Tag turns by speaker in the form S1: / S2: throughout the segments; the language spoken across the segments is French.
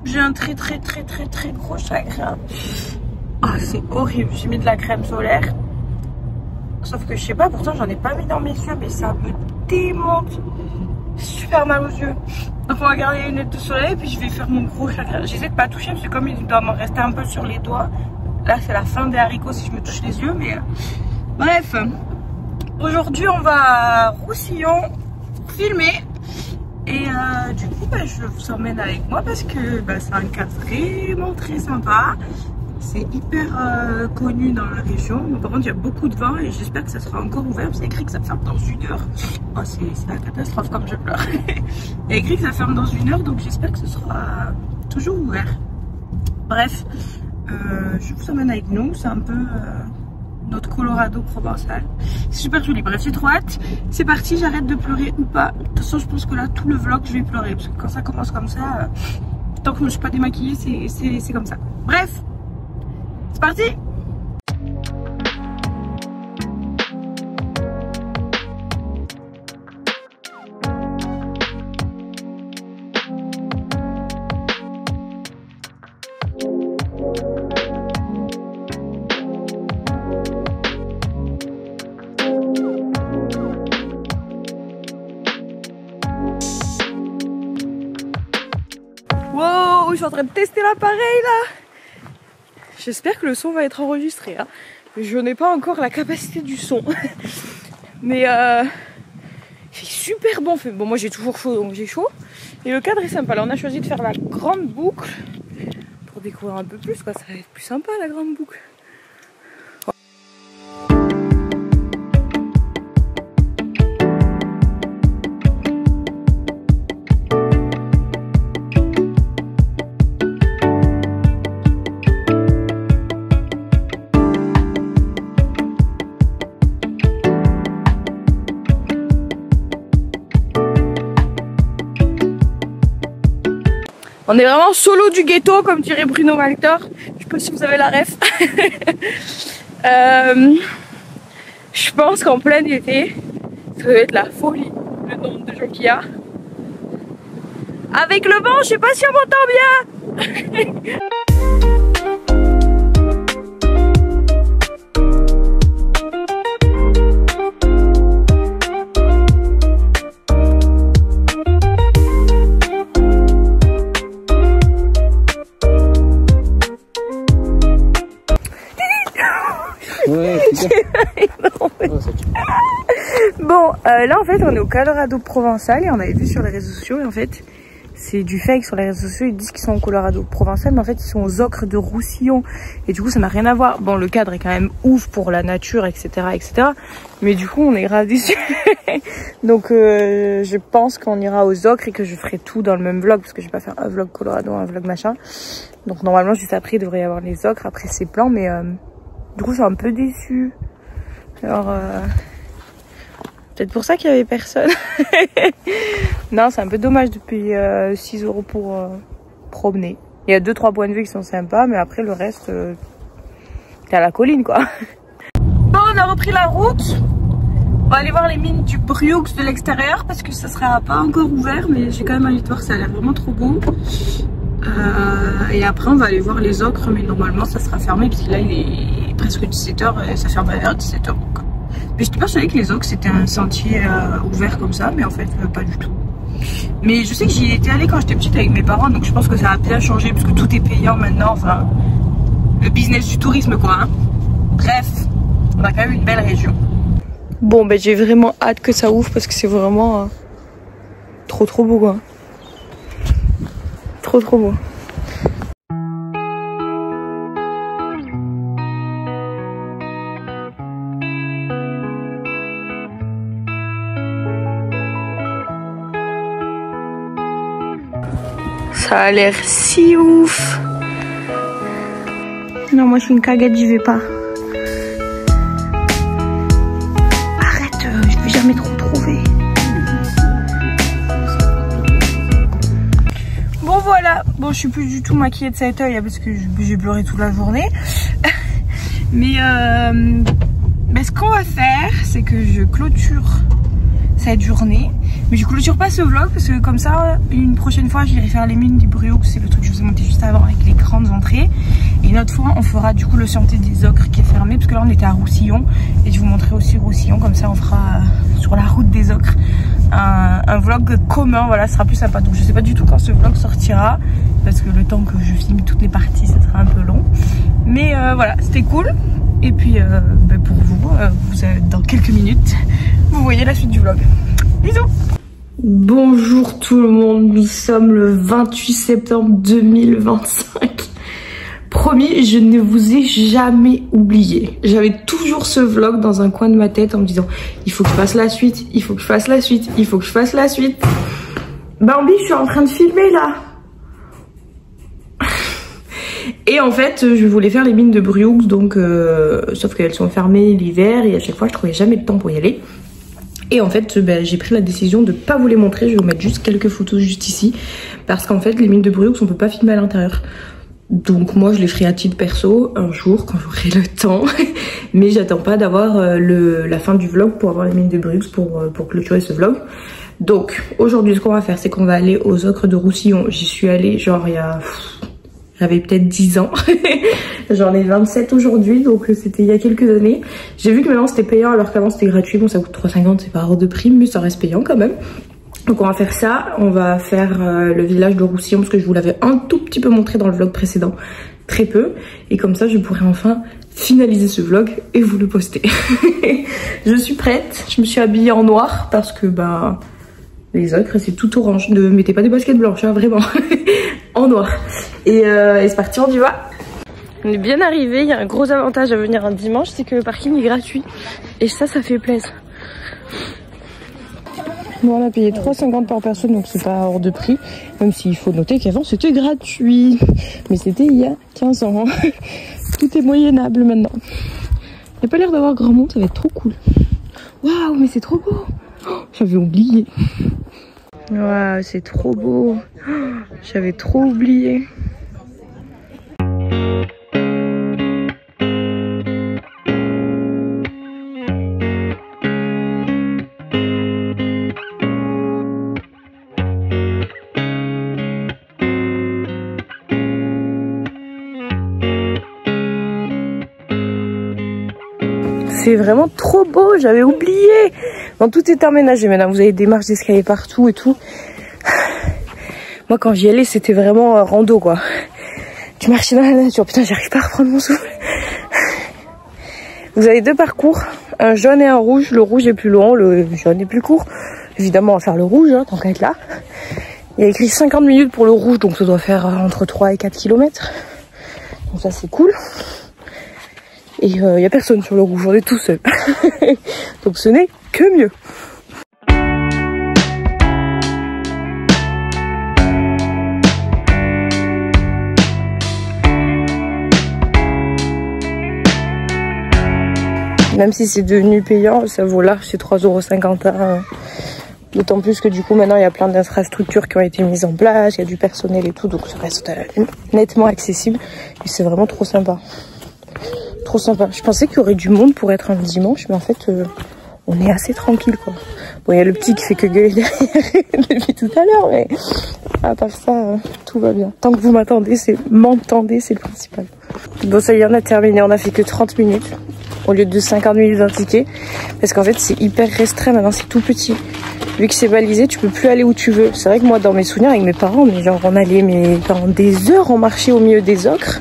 S1: J'ai un très gros chagrin. Ah, c'est horrible. J'ai mis de la crème solaire. Sauf que je sais pas, pourtant j'en ai pas mis dans mes yeux, mais ça me démonte. Super mal aux yeux. Donc on va garder les lunettes de soleil et puis je vais faire mon gros chagrin. J'essaie de pas toucher parce que comme il doit m'en rester un peu sur les doigts. Là c'est la fin des haricots si je me touche les yeux, mais bref. Aujourd'hui on va à Roussillon filmer. Et du coup je vous emmène avec moi parce que c'est un cadre vraiment très sympa. C'est hyper connu dans la région. Par contre il y a beaucoup de vent et j'espère que ça sera encore ouvert. C'est écrit que ça ferme dans 1 heure. Oh, c'est la catastrophe comme je pleure. Il y a écrit que ça ferme dans 1 heure, donc j'espère que ce sera toujours ouvert. Bref, je vous emmène avec nous. C'est un peu notre Colorado provençal. C'est super joli. Bref, j'ai trop hâte. C'est parti, j'arrête de pleurer ou pas. De toute façon je pense que là tout le vlog je vais pleurer. Parce que quand ça commence comme ça, tant que je ne suis pas démaquillée, c'est comme ça. Bref, c'est parti! Wow, je suis en train de tester l'appareil là! J'espère que le son va être enregistré. Hein. Je n'ai pas encore la capacité du son. Mais il fait super bon. Bon, moi j'ai toujours chaud, donc j'ai chaud. Et le cadre est sympa. Là, on a choisi de faire la grande boucle pour découvrir un peu plus. Quoi. Ça va être plus sympa la grande boucle. On est vraiment solo du ghetto, comme dirait Bruno Maltor. Je sais pas si vous avez la ref. Je pense qu'en plein été, ça va être la folie, le nombre de gens qu'il y a. Avec le vent, je sais pas si on m'entend bien.
S2: Ouais,
S1: bon, là en fait on est au Colorado provençal et on avait vu sur les réseaux sociaux et en fait c'est du fake sur les réseaux sociaux. Ils disent qu'ils sont au Colorado provençal mais en fait ils sont aux ocres de Roussillon et du coup ça n'a rien à voir. Bon, le cadre est quand même ouf pour la nature, etc., mais du coup on est grave déçus. Donc je pense qu'on ira aux ocres et que je ferai tout dans le même vlog parce que je vais pas faire un vlog Colorado, un vlog machin. Donc normalement juste après il devrait y avoir les ocres, après ces plans, mais du coup je suis un peu déçue. Alors peut-être pour ça qu'il y avait personne. Non, c'est un peu dommage de payer 6 € pour promener. Il y a 2-3 points de vue qui sont sympas, mais après le reste t'es à la colline quoi. Bon, on a repris la route. On va aller voir les mines du Brioux de l'extérieur parce que ça sera pas encore ouvert, mais j'ai quand même envie de voir, ça a l'air vraiment trop beau. Et après on va aller voir les ocres, mais normalement ça sera fermé parce que là il est presque 17 h et ça ferme vers 17 h. Mais je n'étais pas sûre que les ocres c'était un sentier ouvert comme ça, mais en fait pas du tout. Mais je sais que j'y étais allée quand j'étais petite avec mes parents, donc je pense que ça a bien changé parce que tout est payant maintenant, enfin le business du tourisme quoi. Hein. Bref, on a quand même une belle région. Bon ben j'ai vraiment hâte que ça ouvre parce que c'est vraiment trop beau quoi. Trop beau. Ça a l'air si ouf. Non, moi je suis une cagette, j'y vais pas. Arrête, je vais jamais trop trouver. Bon voilà, bon je suis plus du tout maquillée de cet œil parce que j'ai pleuré toute la journée. Mais ce qu'on va faire, c'est que je clôture cette journée. Mais je clôture pas ce vlog parce que comme ça, une prochaine fois, j'irai faire les mines du Brioux. C'est le truc que je vous ai montré montrer. Et une autre fois, on fera du coup le Sentier des Ocres qui est fermé, parce que là on était à Roussillon. Et je vous montrerai aussi Roussillon, comme ça on fera sur la route des Ocres un vlog commun, voilà, ce sera plus sympa. Donc je sais pas du tout quand ce vlog sortira, parce que le temps que je filme toutes les parties, ça sera un peu long. Mais voilà, c'était cool. Et puis pour vous, vous avez, dans quelques minutes, vous voyez la suite du vlog. Bisous. Bonjour tout le monde, nous sommes le 28 septembre 2025. Promis, je ne vous ai jamais oublié. J'avais toujours ce vlog dans un coin de ma tête en me disant il faut que je fasse la suite, il faut que je fasse la suite, il faut que je fasse la suite. Bambi, je suis en train de filmer là. Et en fait, je voulais faire les mines de Brioux, donc sauf qu'elles sont fermées l'hiver et à chaque fois je trouvais jamais de temps pour y aller. Et en fait, j'ai pris la décision de pas vous les montrer. Je vais vous mettre juste quelques photos juste ici, parce qu'en fait, les mines de Brioux, on peut pas filmer à l'intérieur. Donc moi, je les ferai à titre perso un jour quand j'aurai le temps. Mais j'attends pas d'avoir la fin du vlog pour avoir les mines de Brioux pour clôturer ce vlog. Donc aujourd'hui, ce qu'on va faire, c'est qu'on va aller aux Ocres de Roussillon. J'y suis allée genre il y a... J'avais peut-être 10 ans. J'en ai 27 aujourd'hui, donc c'était il y a quelques années. J'ai vu que maintenant c'était payant alors qu'avant c'était gratuit. Bon, ça coûte 3,50, c'est pas hors de prime, mais ça reste payant quand même. Donc on va faire ça. On va faire le village de Roussillon, parce que je vous l'avais un tout petit peu montré dans le vlog précédent. Très peu. Et comme ça, je pourrai enfin finaliser ce vlog et vous le poster. Je suis prête. Je me suis habillée en noir parce que les Ocres c'est tout orange. Ne mettez pas des baskets blanches, hein, vraiment. En noir. Et c'est parti, on y va. On est bien arrivé. Il y a un gros avantage à venir un dimanche, c'est que le parking est gratuit. Et ça fait plaisir. Nous on a payé 3,50 par personne, donc c'est pas hors de prix. Même s'il faut noter qu'avant c'était gratuit. Mais c'était il y a 15 ans. Tout est moyennable maintenant. Il n'y a pas l'air d'avoir grand monde, ça va être trop cool. Waouh, mais c'est trop beau. Oh, j'avais oublié. Waouh, c'est trop beau. Oh, j'avais trop oublié. C'est vraiment trop beau, j'avais oublié. Bon, tout est aménagé maintenant, vous avez des marches d'escalier partout et tout. Moi quand j'y allais c'était vraiment rando quoi. Tu marchais dans la nature, putain j'arrive pas à reprendre mon souffle. Vous avez deux parcours, un jaune et un rouge. Le rouge est plus long, le jaune est plus court. Évidemment on va faire le rouge, hein, tant qu'à être là. Il y a écrit 50 minutes pour le rouge, donc ça doit faire entre 3 et 4 km. Donc ça c'est cool. Et il n'y a personne sur le rouge, on est tout seul. Donc ce n'est que mieux. Même si c'est devenu payant, ça vaut là, c'est 3,50 €. D'autant plus que du coup maintenant il y a plein d'infrastructures qui ont été mises en place, il y a du personnel et tout, donc ça reste nettement accessible. Et c'est vraiment trop sympa. Trop sympa. Je pensais qu'il y aurait du monde pour être un dimanche, mais en fait, on est assez tranquille, quoi. Bon, il y a le petit qui fait que gueuler derrière depuis tout à l'heure, mais à part ça, tout va bien. Tant que vous m'entendez, c'est le principal. Bon, ça y est, on a terminé. On a fait que 30 minutes au lieu de 50 minutes d'un ticket, parce qu'en fait, c'est hyper restreint. Maintenant, c'est tout petit. Vu que c'est balisé, tu peux plus aller où tu veux. C'est vrai que moi, dans mes souvenirs avec mes parents, mais genre, on allait pendant des heures, on marchait au milieu des Ocres.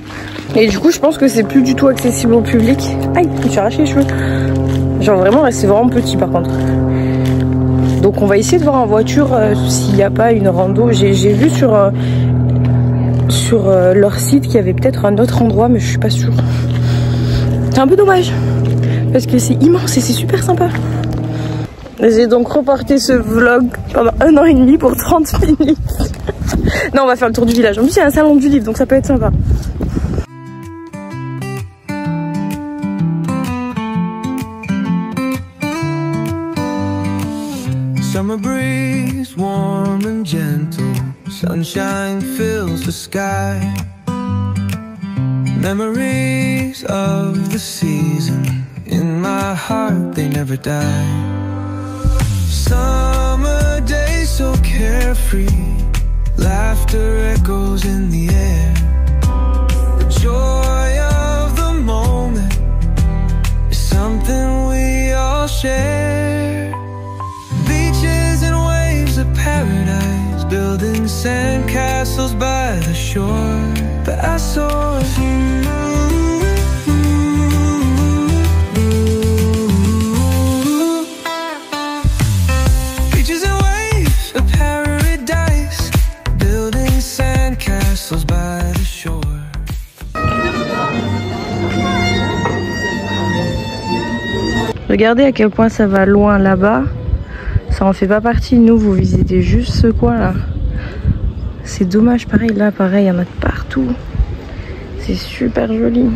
S1: Et du coup, je pense que c'est plus du tout accessible au public. Aïe, je me suis arraché les cheveux. Genre vraiment, c'est vraiment petit par contre. Donc on va essayer de voir en voiture s'il n'y a pas une rando. J'ai vu sur leur site qu'il y avait peut-être un autre endroit, mais je suis pas sûre. C'est un peu dommage, parce que c'est immense et c'est super sympa. J'ai donc reporté ce vlog pendant 1 an et demi pour 30 minutes. Non, on va faire le tour du village. En plus, il y a un salon du livre, donc ça peut être sympa.
S2: Summer breeze, warm and gentle, sunshine fills the sky. Memories of the season in my heart, they never die. Summer days so carefree, laughter echoes in the air. The shore, but I saw beaches and waves of paradise, building sandcastles by the shore.
S1: Regardez à quel point ça va loin là-bas. Ça en fait pas partie. Nous, vous visitez juste ce coin là. C'est dommage, pareil là, pareil, il y en a de partout. C'est super joli.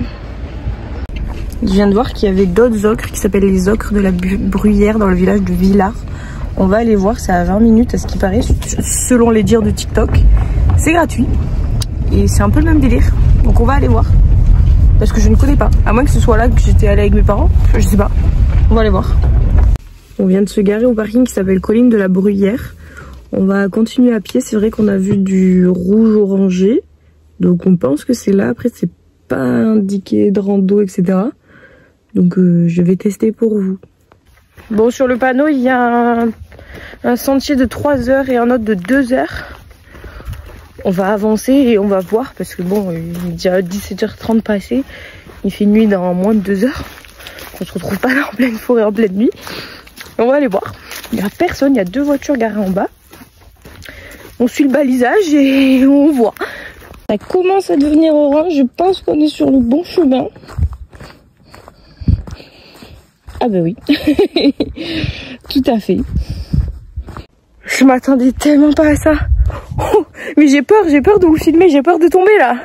S1: Je viens de voir qu'il y avait d'autres ocres qui s'appellent les ocres de la Bruyère dans le village de Villars. On va aller voir, c'est à 20 minutes à ce qui paraît, selon les dires de TikTok. C'est gratuit et c'est un peu le même délire. Donc on va aller voir. Parce que je ne connais pas. À moins que ce soit là que j'étais allée avec mes parents. Je sais pas. On va aller voir. On vient de se garer au parking qui s'appelle Colline de la Bruyère. On va continuer à pied. C'est vrai qu'on a vu du rouge orangé. Donc on pense que c'est là. Après c'est pas indiqué de rando, etc. Donc je vais tester pour vous. Bon, sur le panneau il y a un sentier de 3 heures et un autre de 2 heures. On va avancer et on va voir parce que bon, il est déjà 17h30 passé. Il fait nuit dans moins de 2 heures. On se retrouve pas là en pleine forêt, en pleine nuit. On va aller voir. Il n'y a personne, il y a 2 voitures garées en bas. On suit le balisage et on voit. Ça commence à devenir orange. Je pense qu'on est sur le bon chemin. Ah bah oui. Tout à fait. Je m'attendais tellement pas à ça. Oh, mais j'ai peur de vous filmer, j'ai peur de tomber là.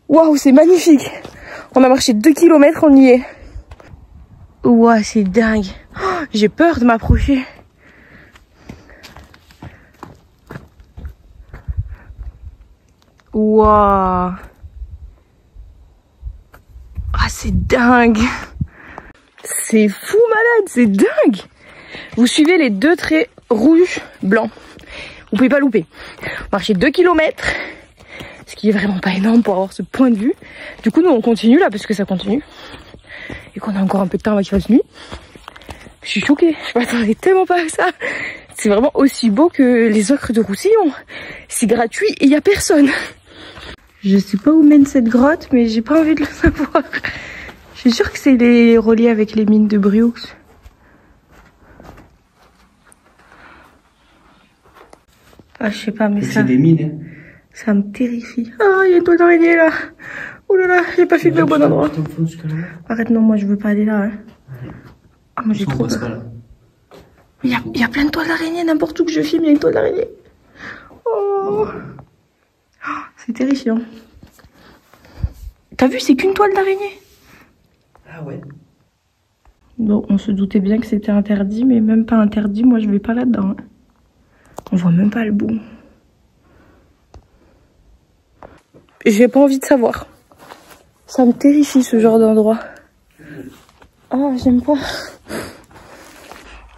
S1: Waouh, c'est magnifique. On a marché 2 km, on y est. Waouh, c'est dingue. Oh, j'ai peur de m'approcher. Waouh. Ah, c'est dingue. C'est fou malade, c'est dingue. Vous suivez les 2 traits rouges, blancs. Vous pouvez pas louper. Marcher 2 km, ce qui est vraiment pas énorme pour avoir ce point de vue. Du coup, nous on continue là parce que ça continue. Et qu'on a encore un peu de temps avant qu'il fasse nuit. Je suis choquée, je m'attendais tellement pas à ça. C'est vraiment aussi beau que les ocres de Roussillon. C'est gratuit et il y a personne. Je sais pas où mène cette grotte, mais j'ai pas envie de le savoir. Je suis sûre que c'est les reliés avec les mines de Brioux. Ah, je sais pas, mais ça...
S3: C'est des mines, hein.
S1: Ça me terrifie. Ah, il y a une toile d'araignée là. Oh là là, j'ai pas filmé au bon endroit. Arrête, non, moi je veux pas aller là. Hein. Ah, moi j'ai trop peur. Il y a plein de toiles d'araignée, n'importe où que je filme, il y a une toile d'araignée. Oh, c'est terrifiant. T'as vu, c'est qu'une toile d'araignée.
S3: Ah ouais.
S1: Bon, on se doutait bien que c'était interdit, mais même pas interdit, moi je vais pas là-dedans. Hein. On voit même pas le bout. J'ai pas envie de savoir. Ça me terrifie ce genre d'endroit. Oh, j'aime pas.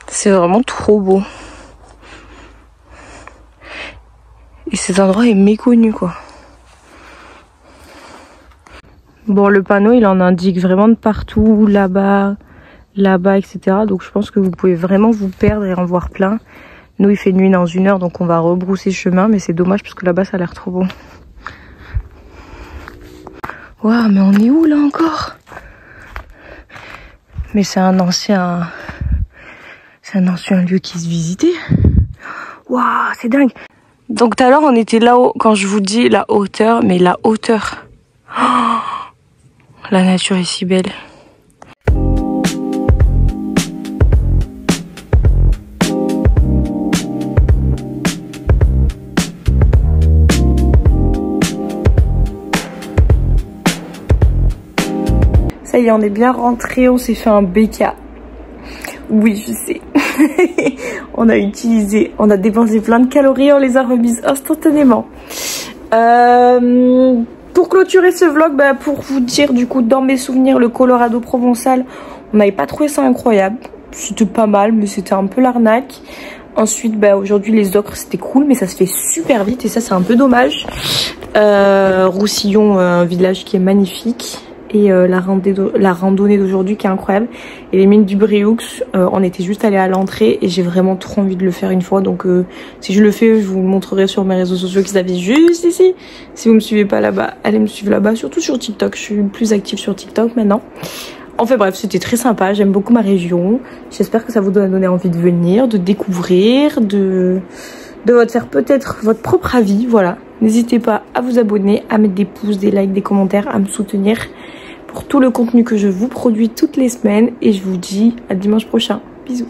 S1: C'est vraiment trop beau. Et cet endroit est méconnu, quoi. Bon, le panneau, il en indique vraiment de partout, là-bas, là-bas, etc. Donc je pense que vous pouvez vraiment vous perdre et en voir plein. Nous, il fait nuit dans 1 heure, donc on va rebrousser chemin, mais c'est dommage parce que là-bas, ça a l'air trop beau. Waouh, mais on est où là encore? Mais c'est un ancien lieu qui se visitait. Waouh, c'est dingue. Donc tout à l'heure, on était là-haut, quand je vous dis la hauteur, mais la hauteur. Oh, la nature est si belle. Ça y est, on est bien rentré, on s'est fait un BK. Oui, je sais. On a dépensé plein de calories, on les a remises instantanément. Pour clôturer ce vlog, pour vous dire du coup, dans mes souvenirs, le Colorado provençal, on n'avait pas trouvé ça incroyable. C'était pas mal, mais c'était un peu l'arnaque. Ensuite, aujourd'hui, les ocres, c'était cool, mais ça se fait super vite et ça, c'est un peu dommage. Roussillon, un village qui est magnifique. et la randonnée d'aujourd'hui qui est incroyable. Et les mines du Brioux, on était juste allé à l'entrée et j'ai vraiment trop envie de le faire une fois. Donc si je le fais, je vous le montrerai sur mes réseaux sociaux qui s'affichent juste ici. Si vous me suivez pas là-bas, allez me suivre là-bas, surtout sur TikTok. Je suis plus active sur TikTok maintenant. Enfin bref, c'était très sympa, j'aime beaucoup ma région. J'espère que ça vous donne envie de venir, de découvrir, de votre faire peut-être votre propre avis, voilà. N'hésitez pas à vous abonner, à mettre des pouces, des likes, des commentaires, à me soutenir pour tout le contenu que je vous produis toutes les semaines. Et je vous dis à dimanche prochain. Bisous.